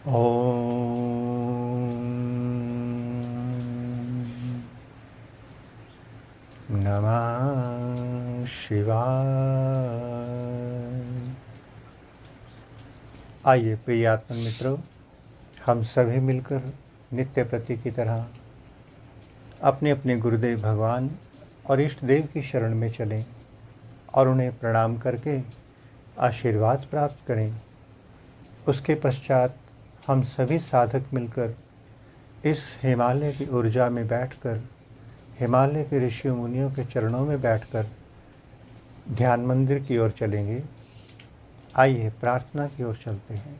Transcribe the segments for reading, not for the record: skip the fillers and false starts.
ॐ नमः शिवाय। आइए प्रिय आत्मन मित्रों, हम सभी मिलकर नित्य प्रति की तरह अपने अपने गुरुदेव भगवान और इष्ट देव की शरण में चलें और उन्हें प्रणाम करके आशीर्वाद प्राप्त करें। उसके पश्चात हम सभी साधक मिलकर इस हिमालय की ऊर्जा में बैठकर, हिमालय के ऋषि मुनियों के चरणों में बैठकर ध्यान मंदिर की ओर चलेंगे। आइए प्रार्थना की ओर चलते हैं।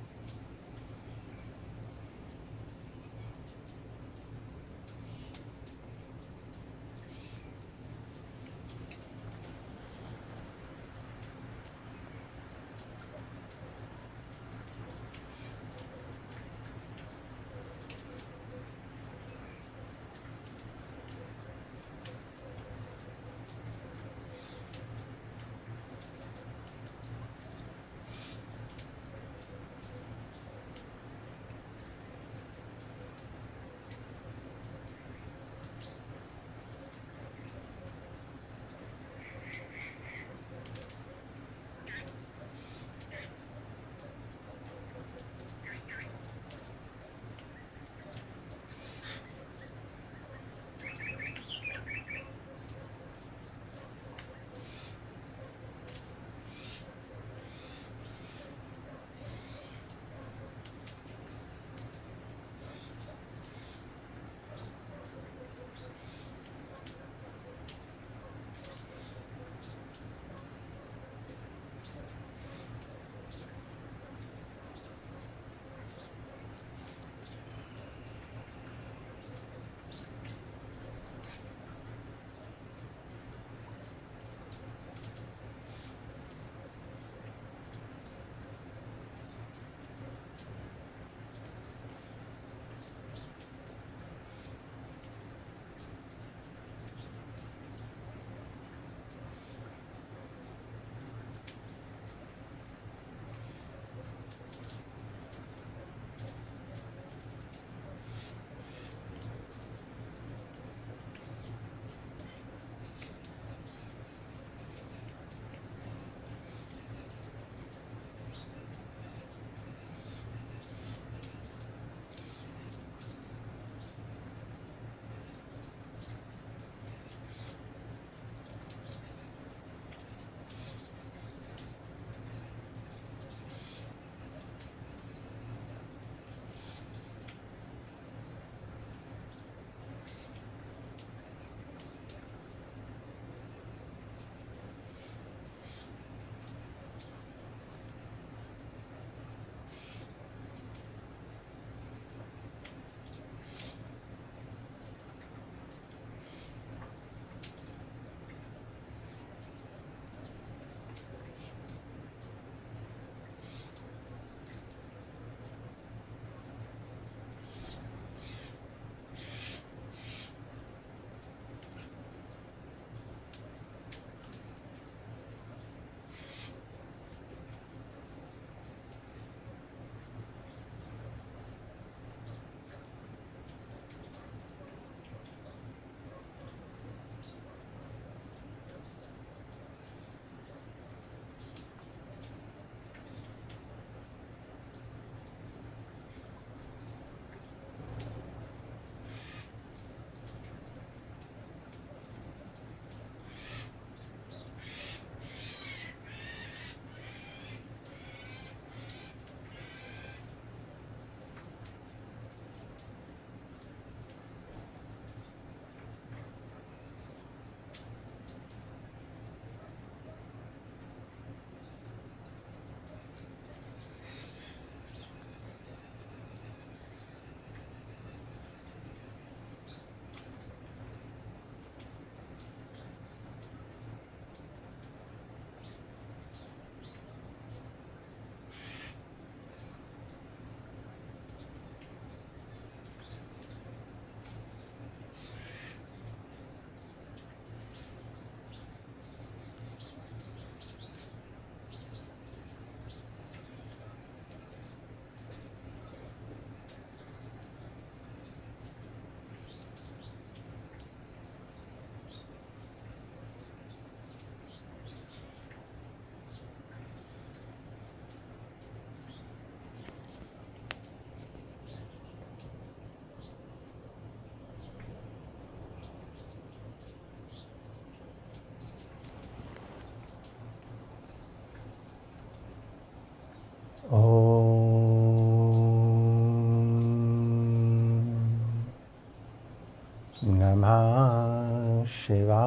नमः शिवाय।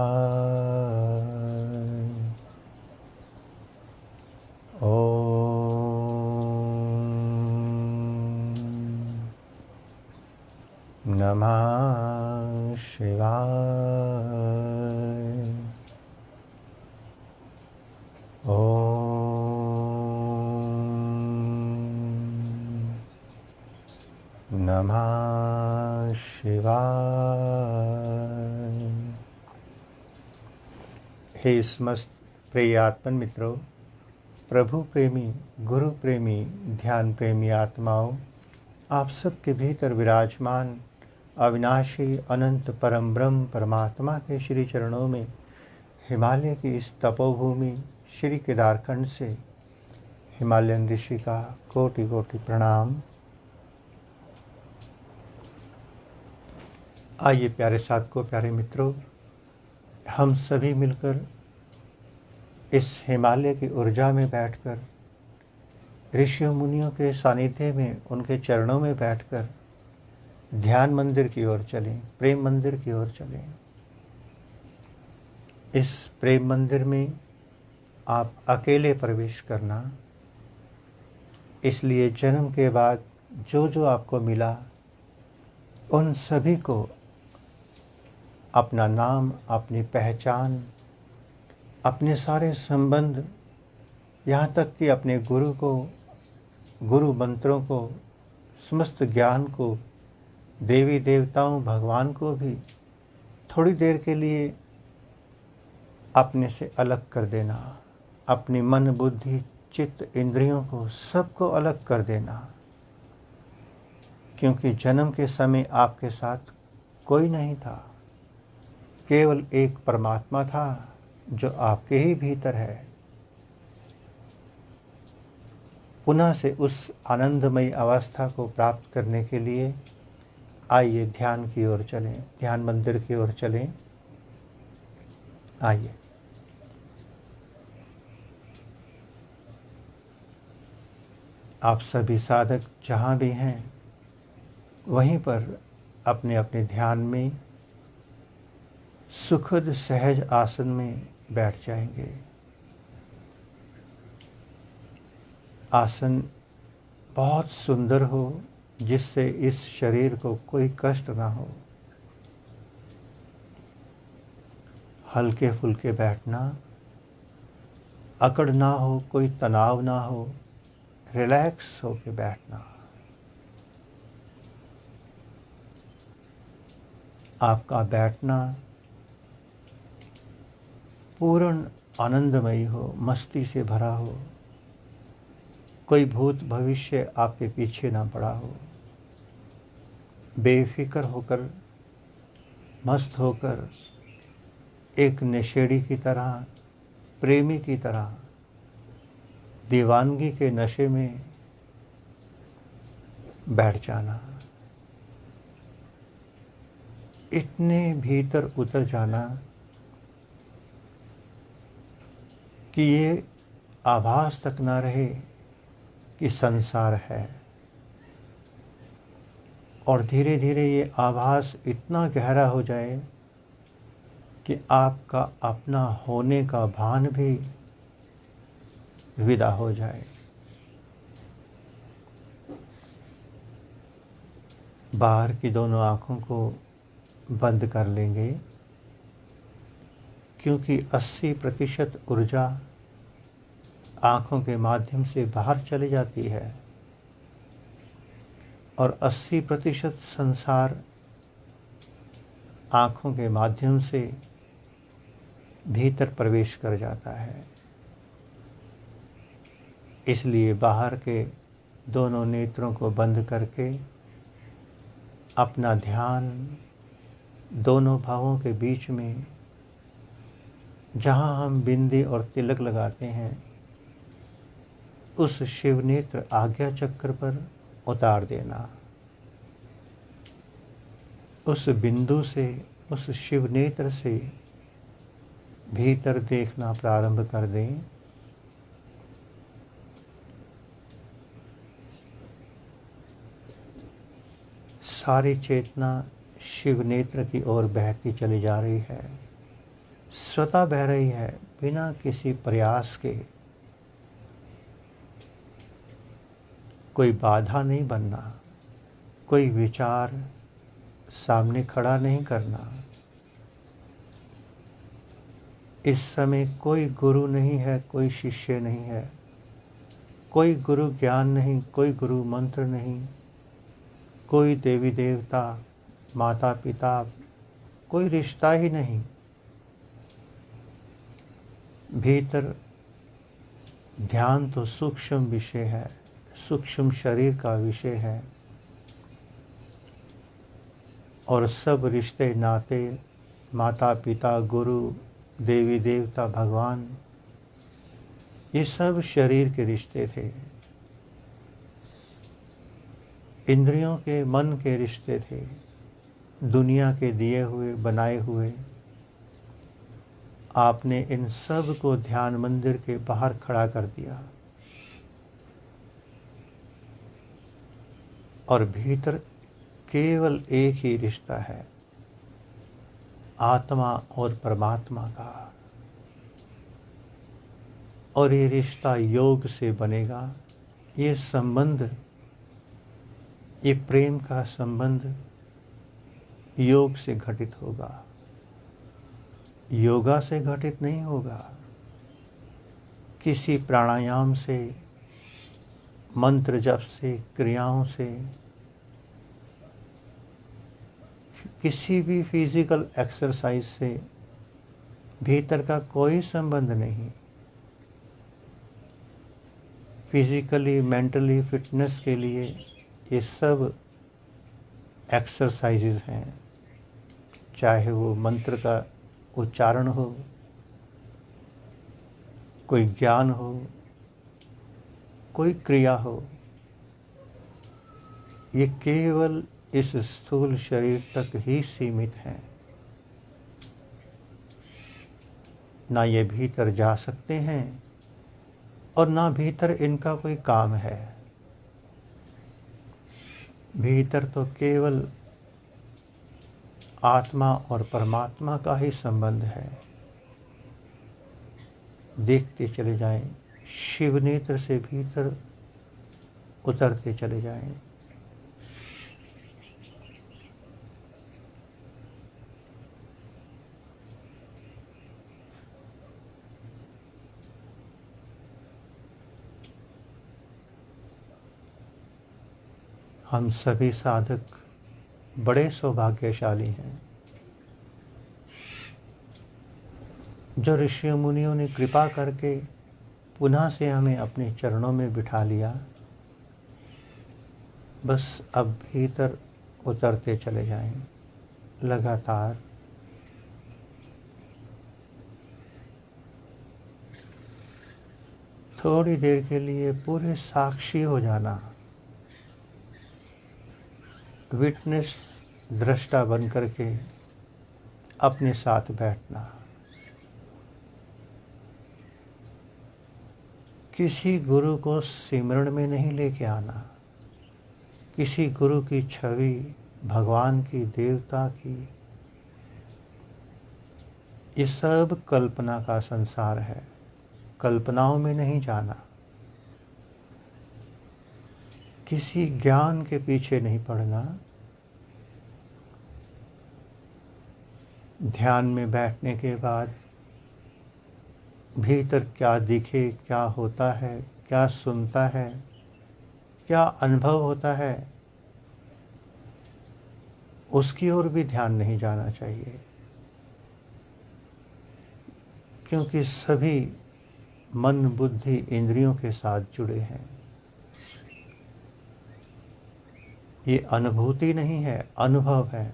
ओम नमः शिवाय। ओम नमः शिवाय। हे समस्त प्रिय आत्मन मित्रों, प्रभु प्रेमी, गुरु प्रेमी, ध्यान प्रेमी आत्माओं, आप सबके भीतर विराजमान अविनाशी अनंत परम ब्रह्म परमात्मा के श्री चरणों में हिमालय की इस तपोभूमि श्री केदारखंड से हिमालयन ऋषि का कोटि कोटि प्रणाम। आइए प्यारे साधकों, प्यारे मित्रों, हम सभी मिलकर इस हिमालय की ऊर्जा में बैठकर ऋषियों मुनियों के सानिध्य में, उनके चरणों में बैठकर ध्यान मंदिर की ओर चलें, प्रेम मंदिर की ओर चलें। इस प्रेम मंदिर में आप अकेले प्रवेश करना, इसलिए जन्म के बाद जो जो आपको मिला उन सभी को अपना नाम, अपनी पहचान, अपने सारे संबंध, यहाँ तक कि अपने गुरु को, गुरु मंत्रों को, समस्त ज्ञान को, देवी देवताओं, भगवान को भी थोड़ी देर के लिए अपने से अलग कर देना। अपनी मन, बुद्धि, चित्त, इंद्रियों को सबको अलग कर देना, क्योंकि जन्म के समय आपके साथ कोई नहीं था, केवल एक परमात्मा था जो आपके ही भीतर है। पुनः से उस आनंदमयी अवस्था को प्राप्त करने के लिए आइए ध्यान की ओर चलें, ध्यान मंदिर की ओर चलें। आइए आप सभी साधक जहाँ भी हैं वहीं पर अपने अपने ध्यान में सुखद सहज आसन में बैठ जाएंगे। आसन बहुत सुंदर हो, जिससे इस शरीर को कोई कष्ट ना हो। हल्के फुल्के बैठना, अकड़ ना हो, कोई तनाव ना हो, रिलैक्स होके बैठना। आपका बैठना पूर्ण आनंदमयी हो, मस्ती से भरा हो, कोई भूत भविष्य आपके पीछे ना पड़ा हो। बेफिक्र होकर, मस्त होकर, एक नशेड़ी की तरह, प्रेमी की तरह, दीवानगी के नशे में बैठ जाना। इतने भीतर उतर जाना कि ये आभास तक ना रहे कि संसार है, और धीरे धीरे ये आभास इतना गहरा हो जाए कि आपका अपना होने का भान भी विदा हो जाए। बाहर की दोनों आँखों को बंद कर लेंगे, क्योंकि 80% ऊर्जा आँखों के माध्यम से बाहर चली जाती है और 80% संसार आँखों के माध्यम से भीतर प्रवेश कर जाता है। इसलिए बाहर के दोनों नेत्रों को बंद करके अपना ध्यान दोनों भावों के बीच में, जहाँ हम बिंदी और तिलक लगाते हैं, उस शिव नेत्र आज्ञा चक्र पर उतार देना। उस बिंदु से, उस शिव नेत्र से भीतर देखना प्रारंभ कर दें। सारी चेतना शिव नेत्र की ओर बहती चली जा रही है, स्वतः बह रही है बिना किसी प्रयास के। कोई बाधा नहीं बनना, कोई विचार सामने खड़ा नहीं करना। इस समय कोई गुरु नहीं है, कोई शिष्य नहीं है, कोई गुरु ज्ञान नहीं, कोई गुरु मंत्र नहीं, कोई देवी देवता, माता पिता, कोई रिश्ता ही नहीं। भीतर ध्यान तो सूक्ष्म विषय है, सूक्ष्म शरीर का विषय है, और सब रिश्ते नाते, माता पिता, गुरु, देवी देवता, भगवान, ये सब शरीर के रिश्ते थे, इंद्रियों के, मन के रिश्ते थे, दुनिया के दिए हुए, बनाए हुए। आपने इन सब को ध्यान मंदिर के बाहर खड़ा कर दिया, और भीतर केवल एक ही रिश्ता है, आत्मा और परमात्मा का। और ये रिश्ता योग से बनेगा। ये संबंध, ये प्रेम का संबंध योग से घटित होगा, योगा से घटित नहीं होगा। किसी प्राणायाम से, मंत्र जप से, क्रियाओं से, किसी भी फिजिकल एक्सरसाइज से भीतर का कोई संबंध नहीं। फिजिकली, मेंटली फिटनेस के लिए ये सब एक्सरसाइजेज हैं, चाहे वो मंत्र का उच्चारण हो, कोई ज्ञान हो, कोई क्रिया हो। ये केवल इस स्थूल शरीर तक ही सीमित हैं, ना ये भीतर जा सकते हैं और ना भीतर इनका कोई काम है। भीतर तो केवल आत्मा और परमात्मा का ही संबंध है। देखते चले जाएं, शिव नेत्र से भीतर उतरते चले जाएं। हम सभी साधक बड़े सौभाग्यशाली हैं, जो ऋषि मुनियों ने कृपा करके पुनः से हमें अपने चरणों में बिठा लिया। बस अब भीतर उतरते चले जाएं लगातार। थोड़ी देर के लिए पूरे साक्षी हो जाना, विटनेस, दृष्टा बन करके अपने साथ बैठना। किसी गुरु को सिमरण में नहीं लेके आना, किसी गुरु की छवि, भगवान की, देवता की, ये सब कल्पना का संसार है। कल्पनाओं में नहीं जाना, किसी ज्ञान के पीछे नहीं पड़ना। ध्यान में बैठने के बाद भीतर क्या दिखे, क्या होता है, क्या सुनता है, क्या अनुभव होता है, उसकी ओर भी ध्यान नहीं जाना चाहिए, क्योंकि सभी मन, बुद्धि, इंद्रियों के साथ जुड़े हैं। ये अनुभूति नहीं है, अनुभव है।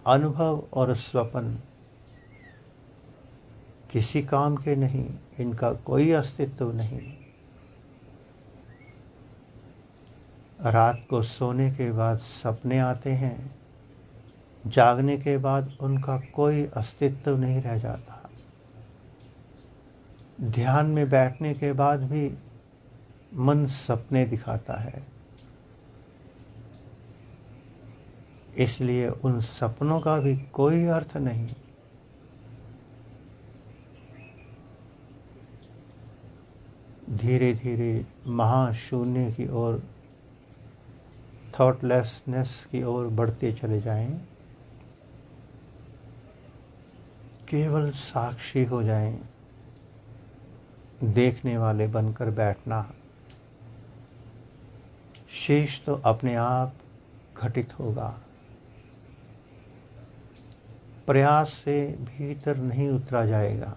अनुभव और स्वप्न किसी काम के नहीं, इनका कोई अस्तित्व नहीं। रात को सोने के बाद सपने आते हैं, जागने के बाद उनका कोई अस्तित्व नहीं रह जाता। ध्यान में बैठने के बाद भी मन सपने दिखाता है। इसलिए उन सपनों का भी कोई अर्थ नहीं। धीरे धीरे महाशून्य की ओर, थॉटलेसनेस की ओर बढ़ते चले जाएं। केवल साक्षी हो जाएं, देखने वाले बनकर बैठना। शेष तो अपने आप घटित होगा। प्रयास से भीतर नहीं उतरा जाएगा,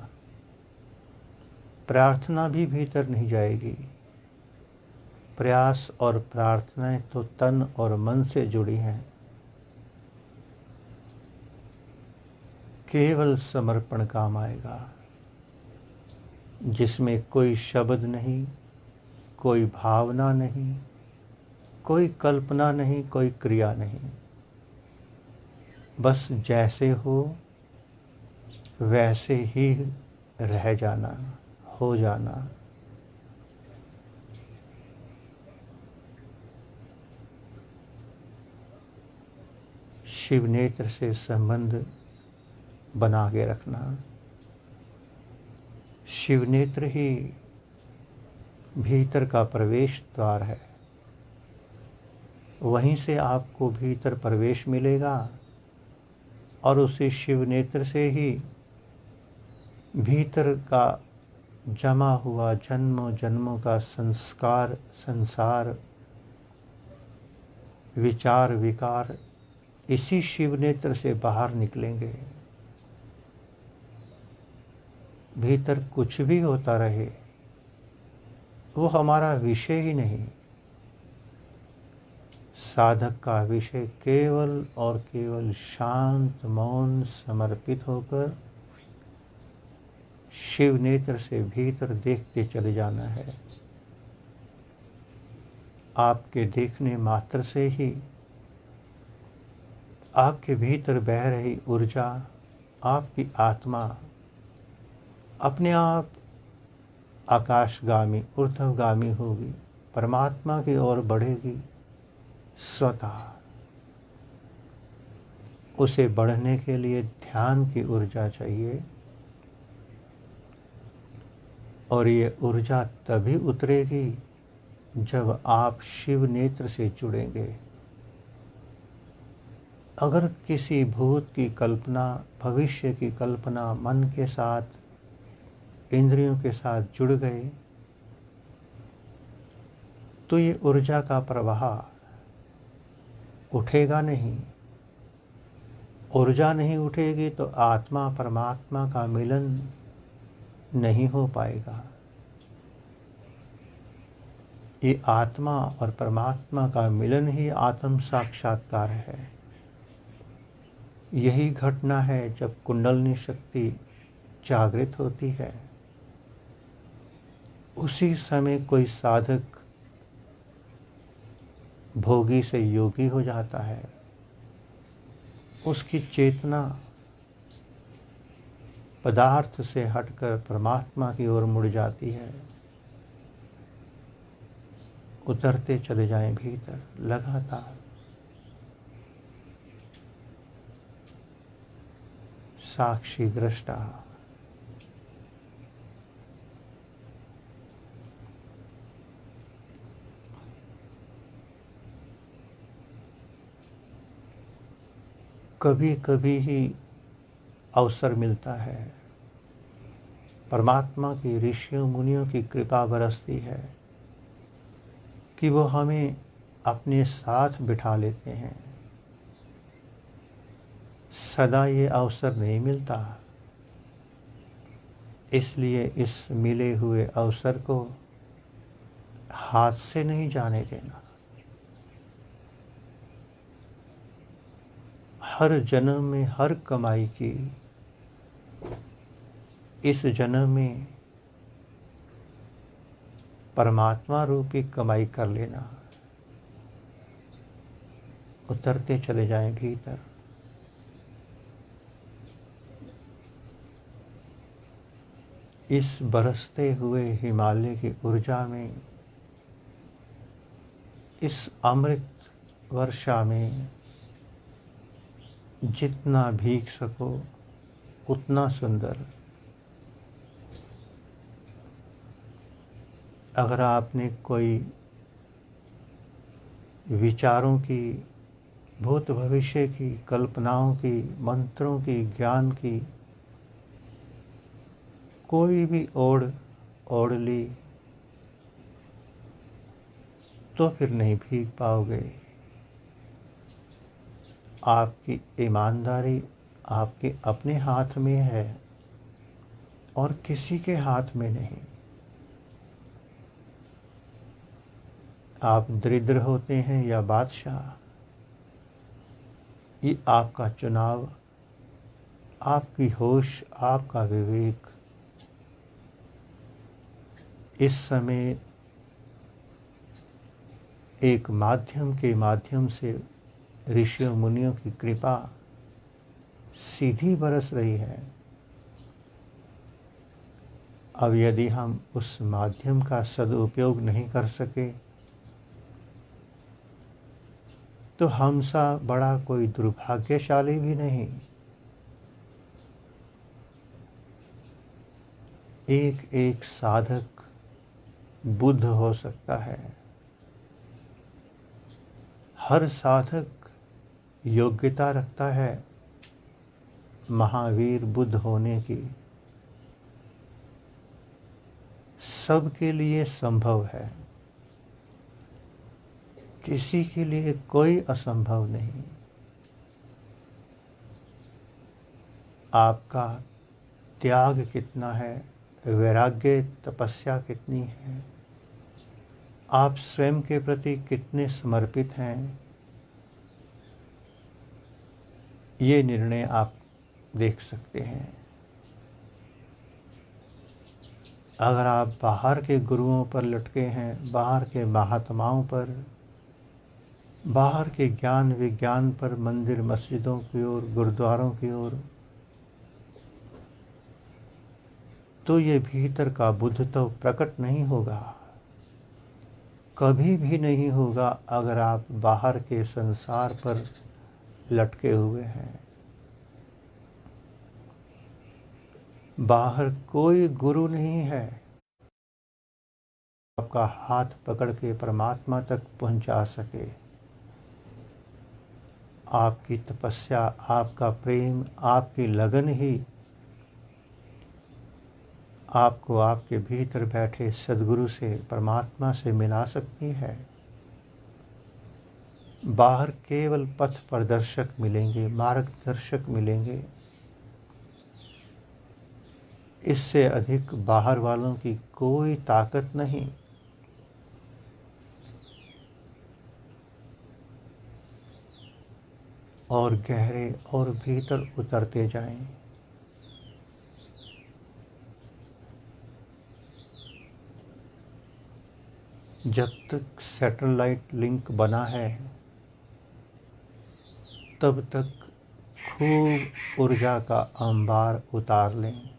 प्रार्थना भी भीतर नहीं जाएगी। प्रयास और प्रार्थनाएं तो तन और मन से जुड़ी हैं। केवल समर्पण काम आएगा, जिसमें कोई शब्द नहीं, कोई भावना नहीं, कोई कल्पना नहीं, कोई क्रिया नहीं। बस जैसे हो वैसे ही रह जाना, हो जाना। शिव नेत्र से संबंध बना के रखना। शिव नेत्र ही भीतर का प्रवेश द्वार है। वहीं से आपको भीतर प्रवेश मिलेगा और उसी शिव नेत्र से ही भीतर का जमा हुआ जन्मों जन्मों का संस्कार, संसार, विचार, विकार इसी शिव नेत्र से बाहर निकलेंगे। भीतर कुछ भी होता रहे, वो हमारा विषय ही नहीं। साधक का विषय केवल और केवल शांत, मौन, समर्पित होकर शिव नेत्र से भीतर देखते चले जाना है। आपके देखने मात्र से ही आपके भीतर बह रही ऊर्जा, आपकी आत्मा अपने आप आकाशगामी, ऊर्ध्वगामी होगी, परमात्मा की ओर बढ़ेगी स्वतः। उसे बढ़ने के लिए ध्यान की ऊर्जा चाहिए, और ये ऊर्जा तभी उतरेगी जब आप शिव नेत्र से जुड़ेंगे। अगर किसी भूत की कल्पना, भविष्य की कल्पना मन के साथ, इंद्रियों के साथ जुड़ गए, तो ये ऊर्जा का प्रवाह उठेगा नहीं। ऊर्जा नहीं उठेगी तो आत्मा परमात्मा का मिलन नहीं हो पाएगा। ये आत्मा और परमात्मा का मिलन ही आत्म साक्षात्कार है। यही घटना है जब कुंडलिनी शक्ति जागृत होती है। उसी समय कोई साधक भोगी से योगी हो जाता है। उसकी चेतना पदार्थ से हटकर परमात्मा की ओर मुड़ जाती है। उतरते चले जाएं भीतर लगातार। साक्षी दृष्टा। कभी कभी ही अवसर मिलता है, परमात्मा की ऋषियों मुनियों की कृपा बरसती है कि वो हमें अपने साथ बिठा लेते हैं। सदा ये अवसर नहीं मिलता, इसलिए इस मिले हुए अवसर को हाथ से नहीं जाने देना। हर जन्म में हर कमाई की, इस जन्म में परमात्मा रूपी कमाई कर लेना। उतरते चले जाएं भीतर। इस बरसते हुए हिमालय की ऊर्जा में, इस अमृत वर्षा में जितना भीग सको उतना सुंदर। अगर आपने कोई विचारों की, भूत भविष्य की, कल्पनाओं की, मंत्रों की, ज्ञान की कोई भी ओढ़ ली तो फिर नहीं भीग पाओगे। आपकी ईमानदारी आपके अपने हाथ में है और किसी के हाथ में नहीं। आप दरिद्र होते हैं या बादशाह, ये आपका चुनाव, आपकी होश, आपका विवेक। इस समय एक माध्यम के माध्यम से ऋषियों मुनियों की कृपा सीधी बरस रही है। अब यदि हम उस माध्यम का सदुपयोग नहीं कर सके तो हमसा बड़ा कोई दुर्भाग्यशाली भी नहीं। एक एक साधक बुद्ध हो सकता है। हर साधक योग्यता रखता है महावीर बुद्ध होने की। सबके लिए संभव है, किसी के लिए कोई असंभव नहीं। आपका त्याग कितना है, वैराग्य तपस्या कितनी है, आप स्वयं के प्रति कितने समर्पित हैं, ये निर्णय आप देख सकते हैं। अगर आप बाहर के गुरुओं पर लटके हैं, बाहर के महात्माओं पर, बाहर के ज्ञान विज्ञान पर, मंदिर मस्जिदों की ओर, गुरुद्वारों की ओर, तो ये भीतर का बुद्ध तो प्रकट नहीं होगा, कभी भी नहीं होगा अगर आप बाहर के संसार पर लटके हुए हैं। बाहर कोई गुरु नहीं है आपका हाथ पकड़ के परमात्मा तक पहुंचा सके। आपकी तपस्या, आपका प्रेम, आपकी लगन ही आपको आपके भीतर बैठे सद्गुरु से, परमात्मा से मिला सकती है। बाहर केवल पथ प्रदर्शक मिलेंगे, मार्गदर्शक मिलेंगे। इससे अधिक बाहर वालों की कोई ताकत नहीं। और गहरे और भीतर उतरते जाएं। जब तक सैटेलाइट लिंक बना है तब तक खूब ऊर्जा का अंबार उतार लें।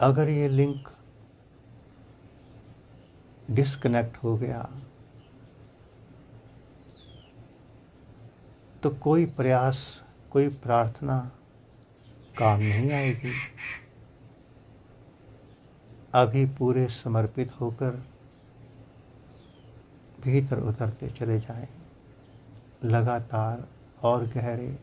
अगर ये लिंक डिस्कनेक्ट हो गया तो कोई प्रयास, कोई प्रार्थना काम नहीं आएगी। अभी पूरे समर्पित होकर भीतर उतरते चले जाएं, लगातार और गहरे।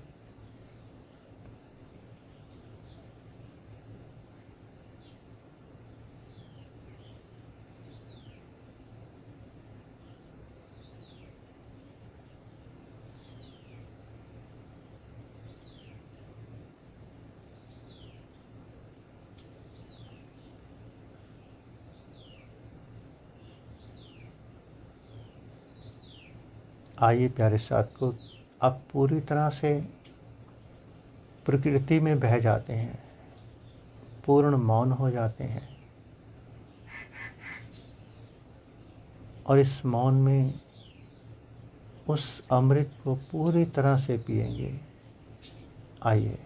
आइए प्यारे साथियों, आप पूरी तरह से प्रकृति में बह जाते हैं, पूर्ण मौन हो जाते हैं और इस मौन में उस अमृत को पूरी तरह से पिएंगे। आइए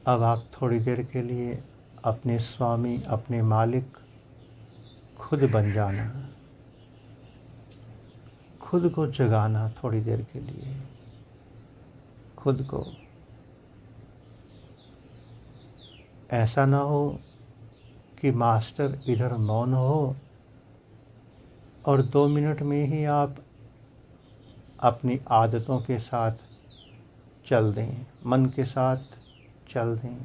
अब आप थोड़ी देर के लिए अपने स्वामी, अपने मालिक खुद बन जाना, खुद को जगाना थोड़ी देर के लिए। खुद को। ऐसा ना हो कि मास्टर इधर मौन हो और 2 मिनट में ही आप अपनी आदतों के साथ चल दें, मन के साथ चल दें,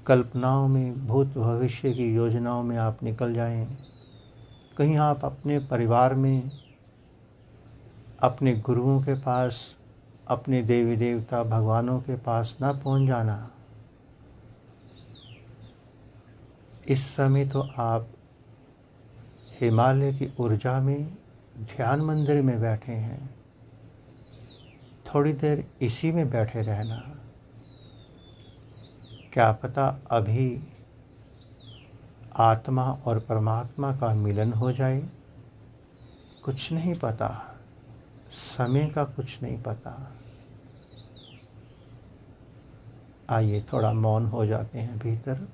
कल्पनाओं में, भूत भविष्य की योजनाओं में आप निकल जाएं। कहीं आप अपने परिवार में, अपने गुरुओं के पास, अपने देवी देवता भगवानों के पास ना पहुंच जाना। इस समय तो आप हिमालय की ऊर्जा में ध्यान मंदिर में बैठे हैं। थोड़ी देर इसी में बैठे रहना। क्या पता अभी आत्मा और परमात्मा का मिलन हो जाए। कुछ नहीं पता, समय का कुछ नहीं पता। आइए थोड़ा मौन हो जाते हैं भीतर।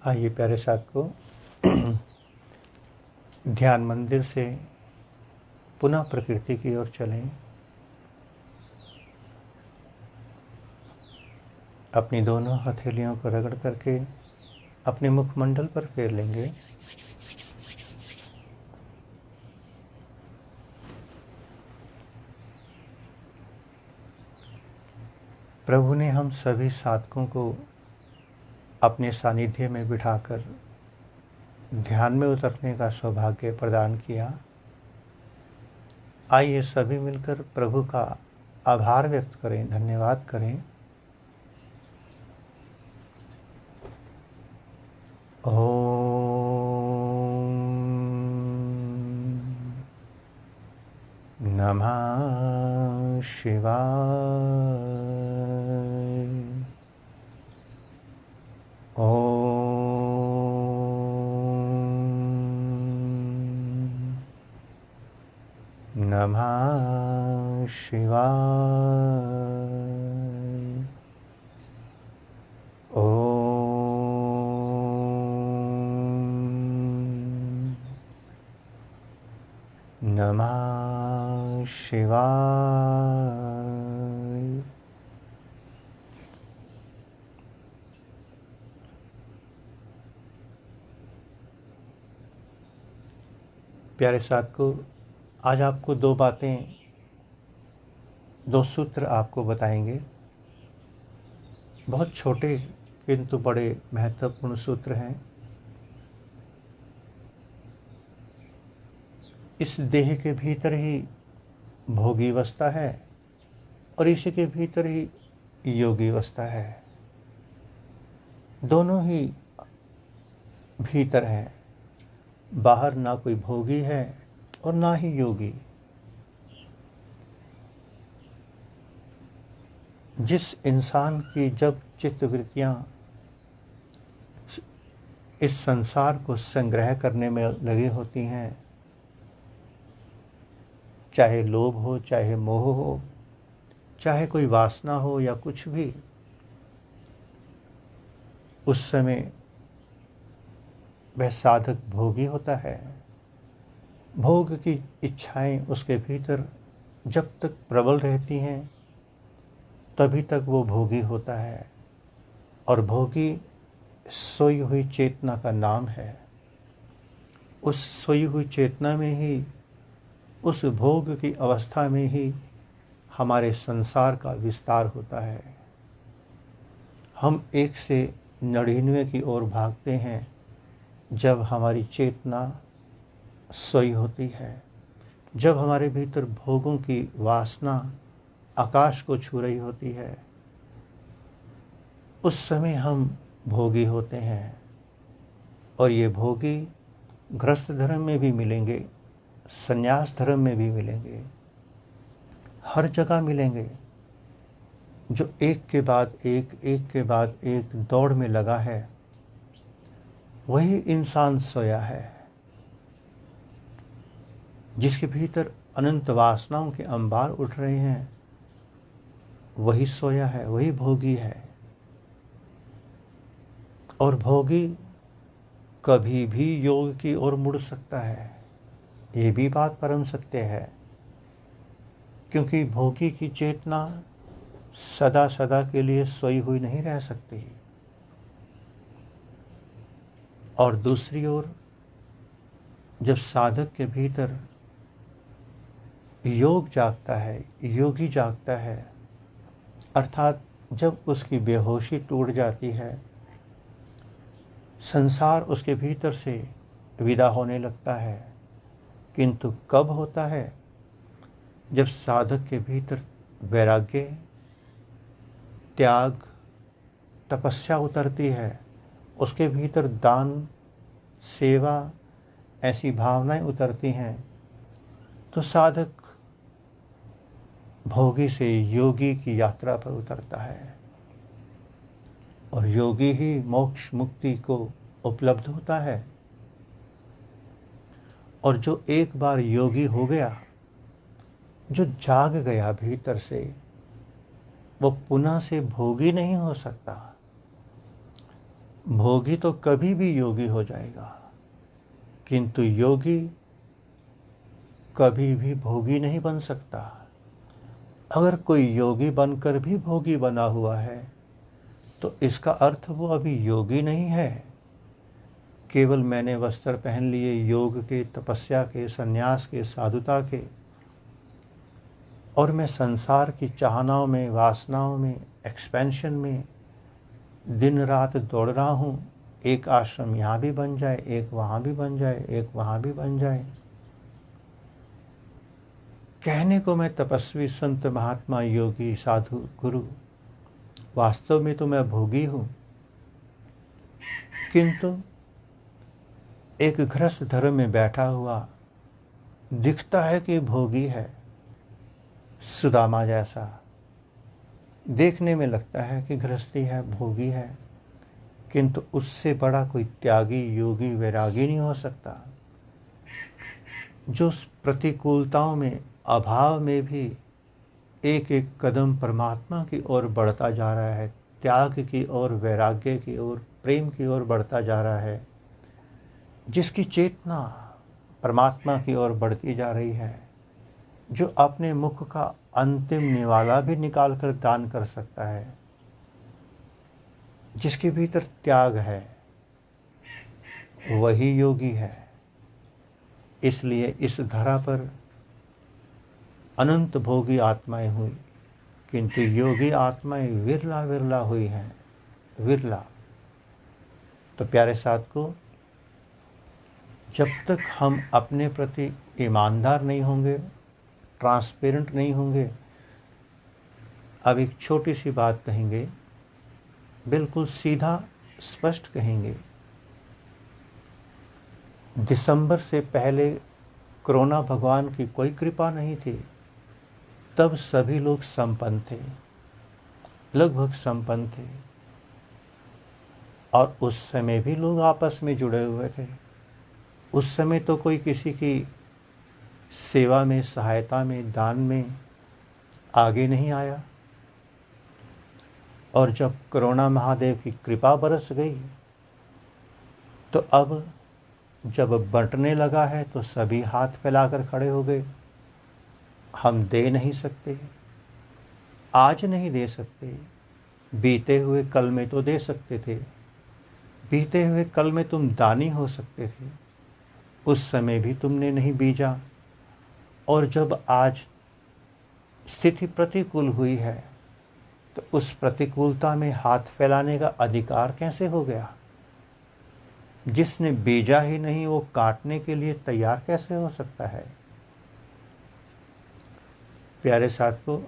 आइए प्यारे साथियों, ध्यान मंदिर से पुनः प्रकृति की ओर चलें। अपनी दोनों हथेलियों को रगड़ करके अपने मुखमंडल पर फेर लेंगे। प्रभु ने हम सभी साधकों को अपने सानिध्य में बिठाकर ध्यान में उतरने का सौभाग्य प्रदान किया। आइए सभी मिलकर प्रभु का आभार व्यक्त करें, धन्यवाद करें। ओम नमः शिवाय। ओम नमः शिवाय। ओम नमः शिवाय। प्यारे साथियों, आज आपको दो सूत्र आपको बताएंगे। बहुत छोटे किंतु बड़े महत्वपूर्ण सूत्र हैं। इस देह के भीतर ही भोगी अवस्था है और इसी के भीतर ही योगी अवस्था है। दोनों ही भीतर हैं। बाहर ना कोई भोगी है और ना ही योगी। जिस इंसान की जब चित्तवृत्तियां इस संसार को संग्रह करने में लगी होती हैं, चाहे लोभ हो, चाहे मोह हो, चाहे कोई वासना हो या कुछ भी, उस समय वह साधक भोगी होता है। भोग की इच्छाएं उसके भीतर जब तक प्रबल रहती हैं तभी तक वो भोगी होता है। और भोगी सोई हुई चेतना का नाम है। उस सोई हुई चेतना में ही, उस भोग की अवस्था में ही हमारे संसार का विस्तार होता है। हम 1 से 99 की ओर भागते हैं जब हमारी चेतना सोई होती है, जब हमारे भीतर भोगों की वासना आकाश को छू रही होती है। उस समय हम भोगी होते हैं। और ये भोगी गृहस्थ धर्म में भी मिलेंगे, संन्यास धर्म में भी मिलेंगे, हर जगह मिलेंगे। जो एक के बाद एक दौड़ में लगा है, वही इंसान सोया है। जिसके भीतर अनंत वासनाओं के अंबार उठ रहे हैं, वही सोया है, वही भोगी है। और भोगी कभी भी योग की ओर मुड़ सकता है। ये भी बात परम सत्य है। क्योंकि भोगी की चेतना सदा सदा के लिए सोई हुई नहीं रह सकती। और दूसरी ओर जब साधक के भीतर योग जागता है, योगी जागता है, अर्थात जब उसकी बेहोशी टूट जाती है, संसार उसके भीतर से विदा होने लगता है। किंतु कब होता है? जब साधक के भीतर वैराग्य, त्याग, तपस्या उतरती है, उसके भीतर दान, सेवा, ऐसी भावनाएं उतरती हैं, तो साधक भोगी से योगी की यात्रा पर उतरता है। और योगी ही मोक्ष मुक्ति को उपलब्ध होता है। और जो एक बार योगी हो गया, जो जाग गया भीतर से, वो पुनः से भोगी नहीं हो सकता। भोगी तो कभी भी योगी हो जाएगा, किंतु योगी कभी भी भोगी नहीं बन सकता। अगर कोई योगी बनकर भी भोगी बना हुआ है तो इसका अर्थ वो अभी योगी नहीं है। केवल मैंने वस्त्र पहन लिए योग के, तपस्या के, संन्यास के, साधुता के, और मैं संसार की चाहनाओं में, वासनाओं में, एक्सपेंशन में दिन रात दौड़ रहा हूँ। एक आश्रम यहाँ भी बन जाए, एक वहाँ भी बन जाए, एक वहाँ भी बन जाए। कहने को मैं तपस्वी, संत, महात्मा, योगी, साधु, गुरु, वास्तव में तो मैं भोगी हूँ। किंतु एक गृहस्थ धर्म में बैठा हुआ दिखता है कि भोगी है, सुदामा जैसा देखने में लगता है कि गृहस्थी है, भोगी है, किंतु उससे बड़ा कोई त्यागी, योगी, वैरागी नहीं हो सकता। जो प्रतिकूलताओं में, अभाव में भी एक एक कदम परमात्मा की ओर बढ़ता जा रहा है, त्याग की ओर, वैराग्य की ओर, प्रेम की ओर बढ़ता जा रहा है, जिसकी चेतना परमात्मा की ओर बढ़ती जा रही है, जो अपने मुख का अंतिम निवाला भी निकाल कर दान कर सकता है, जिसके भीतर त्याग है, वही योगी है। इसलिए इस धरा पर अनंत भोगी आत्माएं हुई, किंतु योगी आत्माएं विरला विरला हुई हैं, विरला। तो प्यारे साथ को, जब तक हम अपने प्रति ईमानदार नहीं होंगे, ट्रांसपेरेंट नहीं होंगे, अब एक छोटी सी बात कहेंगे, बिल्कुल सीधा स्पष्ट कहेंगे। दिसंबर से पहले कोरोना भगवान की कोई कृपा नहीं थी, तब सभी लोग संपन्न थे, लगभग संपन्न थे, और उस समय भी लोग आपस में जुड़े हुए थे। उस समय तो कोई किसी की सेवा में, सहायता में, दान में आगे नहीं आया। और जब कोरोना महादेव की कृपा बरस गई, तो अब जब बंटने लगा है तो सभी हाथ फैलाकर खड़े हो गए। हम दे नहीं सकते, आज नहीं दे सकते, बीते हुए कल में तो दे सकते थे, बीते हुए कल में तुम दानी हो सकते थे, उस समय भी तुमने नहीं बीजा। और जब आज स्थिति प्रतिकूल हुई है तो उस प्रतिकूलता में हाथ फैलाने का अधिकार कैसे हो गया? जिसने बीजा ही नहीं वो काटने के लिए तैयार कैसे हो सकता है? प्यारे साथियों,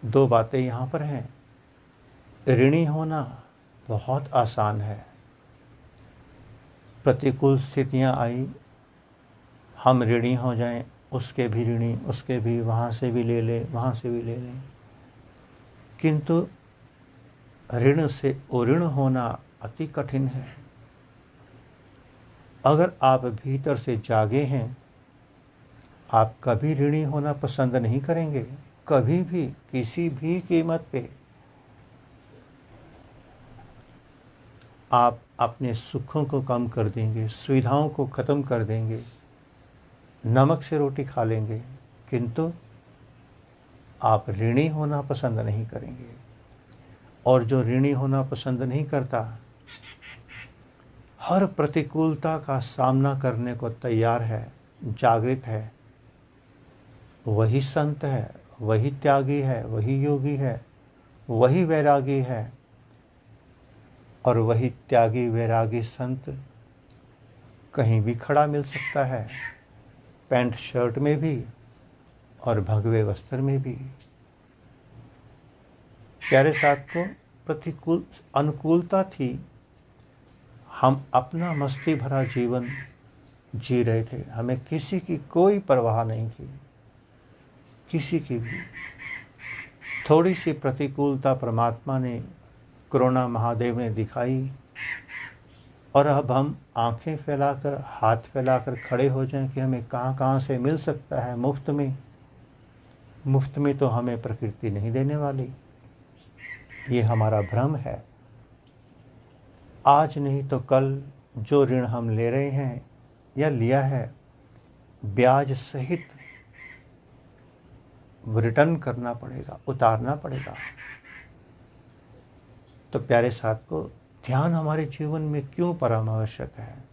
दो बातें यहाँ पर हैं। ऋणी होना बहुत आसान है। प्रतिकूल स्थितियाँ आई, हम ऋणी हो जाएं, उसके भी ऋणी, उसके भी, वहाँ से भी ले लें, वहाँ से भी ले लें। किंतु ऋण से अऋण होना अति कठिन है। अगर आप भीतर से जागे हैं, आप कभी ऋणी होना पसंद नहीं करेंगे, कभी भी, किसी भी कीमत पे। आप अपने सुखों को कम कर देंगे, सुविधाओं को ख़त्म कर देंगे, नमक से रोटी खा लेंगे, किंतु आप ऋणी होना पसंद नहीं करेंगे। और जो ऋणी होना पसंद नहीं करता, हर प्रतिकूलता का सामना करने को तैयार है, जागृत है, वही संत है, वही त्यागी है, वही योगी है, वही वैरागी है। और वही त्यागी, वैरागी संत कहीं भी खड़ा मिल सकता है, पैंट शर्ट में भी और भगवे वस्त्र में भी। प्यारे साथियों, प्रतिकूल अनुकूलता थी, हम अपना मस्ती भरा जीवन जी रहे थे, हमें किसी की कोई परवाह नहीं थी, किसी की भी। थोड़ी सी प्रतिकूलता परमात्मा ने, कोरोना महादेव ने दिखाई, और अब हम आंखें फैलाकर, हाथ फैलाकर खड़े हो जाएं कि हमें कहाँ कहाँ से मिल सकता है मुफ्त में। मुफ्त में तो हमें प्रकृति नहीं देने वाली, ये हमारा भ्रम है। आज नहीं तो कल जो ऋण हम ले रहे हैं या लिया है, ब्याज सहित रिटर्न करना पड़ेगा, उतारना पड़ेगा। तो प्यारे साथ को, ध्यान हमारे जीवन में क्यों परम आवश्यक है?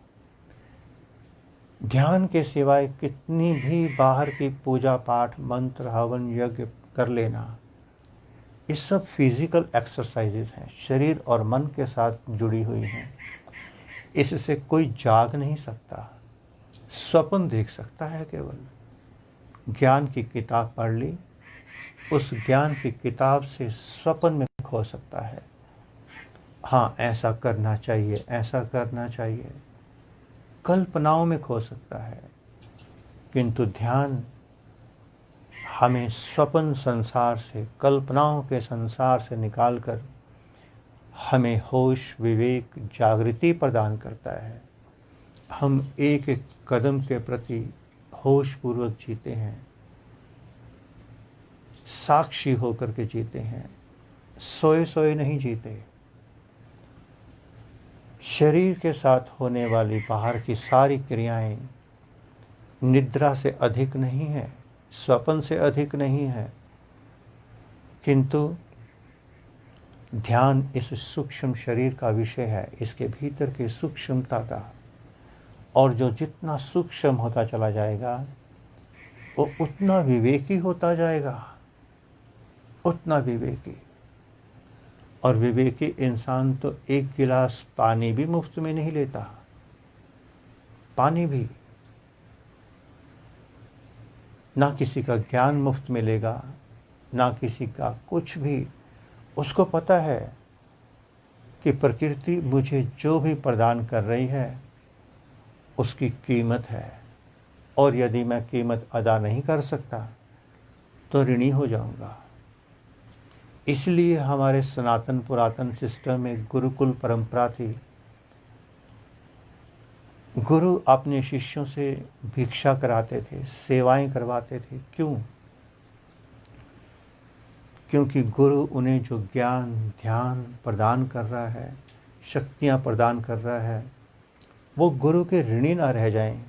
ध्यान के सिवाय कितनी भी बाहर की पूजा पाठ, मंत्र, हवन, यज्ञ कर लेना, ये सब फिजिकल एक्सरसाइजेज हैं, शरीर और मन के साथ जुड़ी हुई हैं। इससे कोई जाग नहीं सकता, स्वप्न देख सकता है केवल। ज्ञान की किताब पढ़ ली, उस ज्ञान की किताब से स्वप्न में खो सकता है। हाँ, ऐसा करना चाहिए, ऐसा करना चाहिए, कल्पनाओं में खो सकता है। किंतु ध्यान हमें स्वप्न संसार से, कल्पनाओं के संसार से निकालकर हमें होश, विवेक, जागृति प्रदान करता है। हम एक एक कदम के प्रति होश पूर्वक जीते हैं, साक्षी होकर के जीते हैं, सोए सोए नहीं जीते। शरीर के साथ होने वाली बाहर की सारी क्रियाएं निद्रा से अधिक नहीं है, स्वप्न से अधिक नहीं है, किंतु ध्यान इस सूक्ष्म शरीर का विषय है, इसके भीतर की सूक्ष्मता का। और जो जितना सूक्ष्म होता चला जाएगा, वो उतना विवेकी होता जाएगा, उतना विवेकी। और विवेकी इंसान तो एक गिलास पानी भी मुफ्त में नहीं लेता, पानी भी। ना किसी का ज्ञान मुफ्त मिलेगा, ना किसी का कुछ भी। उसको पता है कि प्रकृति मुझे जो भी प्रदान कर रही है उसकी कीमत है, और यदि मैं कीमत अदा नहीं कर सकता तो ऋणी हो जाऊंगा। इसलिए हमारे सनातन पुरातन सिस्टम में गुरुकुल परंपरा थी। गुरु अपने शिष्यों से भिक्षा कराते थे, सेवाएं करवाते थे। क्यों? क्योंकि गुरु उन्हें जो ज्ञान, ध्यान प्रदान कर रहा है, शक्तियां प्रदान कर रहा है, वो गुरु के ऋणी ना रह जाएं।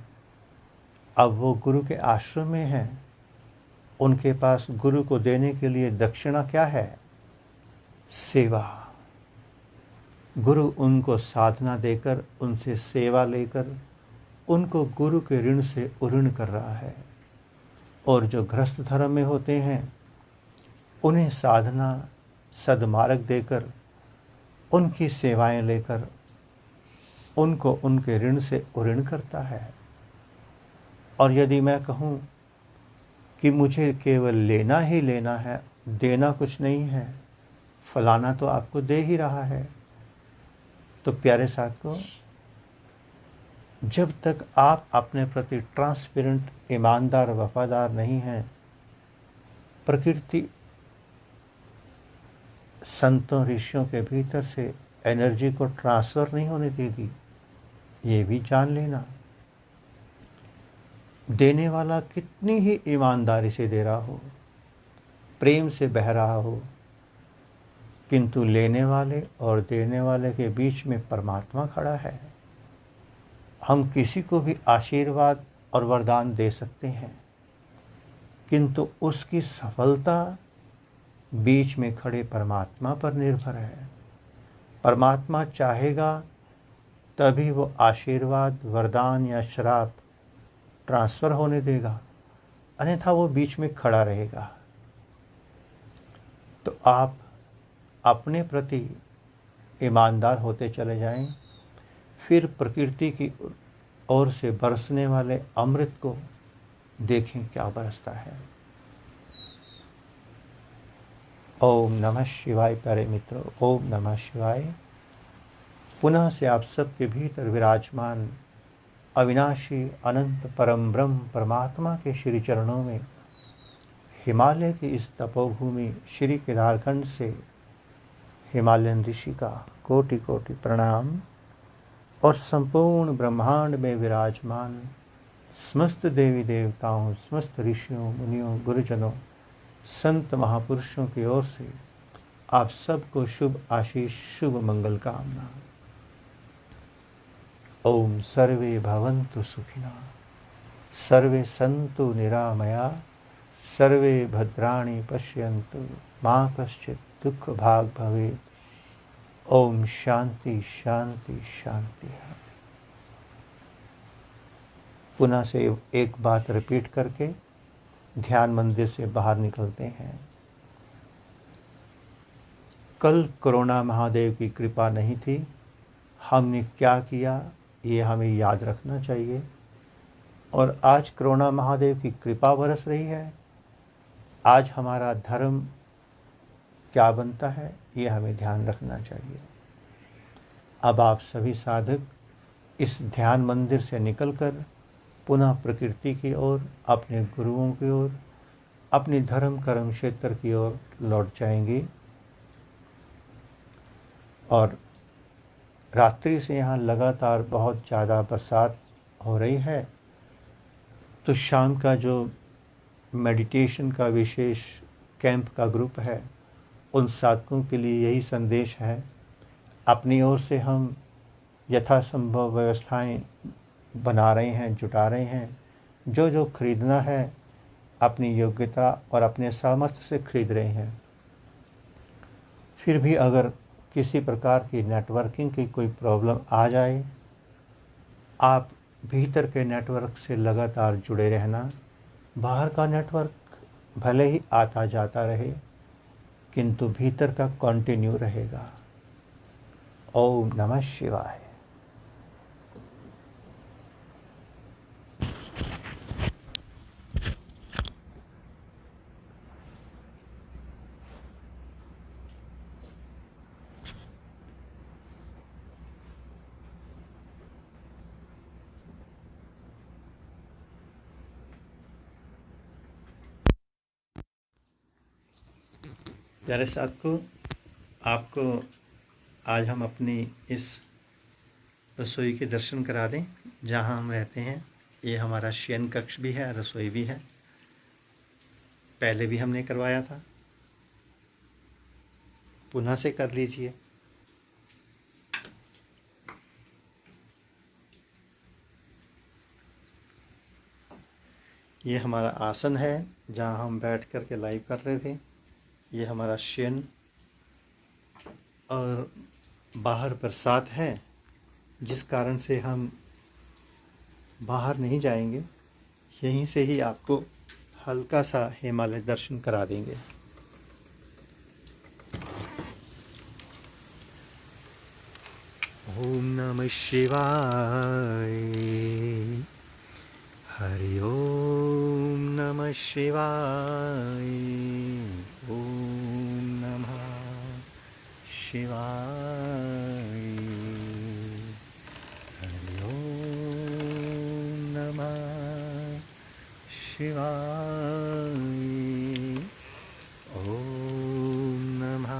अब वो गुरु के आश्रम में हैं, उनके पास गुरु को देने के लिए दक्षिणा क्या है? सेवा। गुरु उनको साधना देकर, उनसे सेवा लेकर उनको गुरु के ऋण से उऋण कर रहा है। और जो गृहस्थ धर्म में होते हैं, उन्हें साधना, सद्मार्ग देकर, उनकी सेवाएं लेकर उनको उनके ऋण से उऋण करता है। और यदि मैं कहूँ कि मुझे केवल लेना ही लेना है, देना कुछ नहीं है, फलाना तो आपको दे ही रहा है, तो प्यारे साथ को, जब तक आप अपने प्रति ट्रांसपेरेंट, ईमानदार, वफादार नहीं हैं, प्रकृति संतों, ऋषियों के भीतर से एनर्जी को ट्रांसफ़र नहीं होने देगी। ये भी जान लेना। देने वाला कितनी ही ईमानदारी से दे रहा हो, प्रेम से बह रहा हो, किंतु लेने वाले और देने वाले के बीच में परमात्मा खड़ा है। हम किसी को भी आशीर्वाद और वरदान दे सकते हैं, किंतु उसकी सफलता बीच में खड़े परमात्मा पर निर्भर है। परमात्मा चाहेगा तभी वो आशीर्वाद, वरदान या श्राप ट्रांसफ़र होने देगा, अन्यथा वो बीच में खड़ा रहेगा। तो आप अपने प्रति ईमानदार होते चले जाएं, फिर प्रकृति की ओर से बरसने वाले अमृत को देखें क्या बरसता है। ओम नमः शिवाय। प्यारे मित्रों, ओम नमः शिवाय। पुनः से आप सबके भीतर विराजमान अविनाशी, अनंत, परम ब्रह्म परमात्मा के श्री चरणों में, हिमालय की इस तपोभूमि श्री केदारखंड से हिमालयन ऋषि का कोटि कोटि प्रणाम। और संपूर्ण ब्रह्मांड में विराजमान समस्त देवी देवताओं, समस्त ऋषियों, मुनियों, गुरुजनों, संत महापुरुषों की ओर से आप सबको शुभ आशीष, शुभ मंगल कामना। ओम सर्वे भवन्तु सुखिनः, सर्वे सन्तु निरामया, सर्वे भद्राणि पश्यन्तु मा कश्चित् दुःखभाग् भवेत्। ओम शांति शांति शांति। पुनः से एक बात रिपीट करके ध्यान मंदिर से बाहर निकलते हैं। कल कोरोना महादेव की कृपा नहीं थी। हमने क्या किया ये हमें याद रखना चाहिए। और आज कोरोना महादेव की कृपा बरस रही है। आज हमारा धर्म क्या बनता है ये हमें ध्यान रखना चाहिए। अब आप सभी साधक इस ध्यान मंदिर से निकलकर पुनः प्रकृति की ओर, अपने गुरुओं की ओर, अपनी धर्म कर्म क्षेत्र की ओर लौट जाएंगे। और रात्रि से यहाँ लगातार बहुत ज़्यादा बरसात हो रही है, तो शाम का जो मेडिटेशन का विशेष कैंप का ग्रुप है, उन साधकों के लिए यही संदेश है। अपनी ओर से हम यथासंभव व्यवस्थाएं बना रहे हैं, जुटा रहे हैं। जो जो खरीदना है अपनी योग्यता और अपने सामर्थ्य से खरीद रहे हैं। फिर भी अगर किसी प्रकार की नेटवर्किंग की कोई प्रॉब्लम आ जाए, आप भीतर के नेटवर्क से लगातार जुड़े रहना। बाहर का नेटवर्क भले ही आता जाता रहे, किंतु भीतर का कंटिन्यू रहेगा। ओम नमः शिवाय। प्यारे साथियों, आपको आज हम अपनी इस रसोई के दर्शन करा दें जहां हम रहते हैं। ये हमारा शयन कक्ष भी है, रसोई भी है। पहले भी हमने करवाया था, पुनः से कर लीजिए। ये हमारा आसन है जहां हम बैठ कर के लाइव कर रहे थे। ये हमारा शयन। और बाहर बरसात है जिस कारण से हम बाहर नहीं जाएंगे, यहीं से ही आपको हल्का सा हिमालय दर्शन करा देंगे। ओम नमः शिवाय। हरि ओम नमः शिवाय। ओम नमः शिवाय। हरि ओम नमः शिवाय। ओम नमः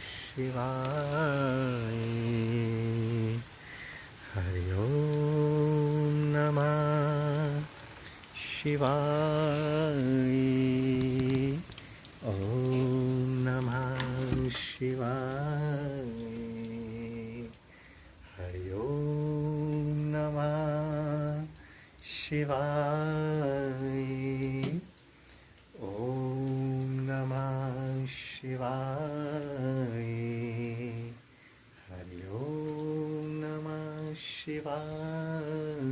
शिवाय। हरि ओम नमः शिवाय। ओम नमः शिवाय। हरि ओम नमः शिवाय। ओम नमः शिवाय। हरि ओम नमः शिवाय।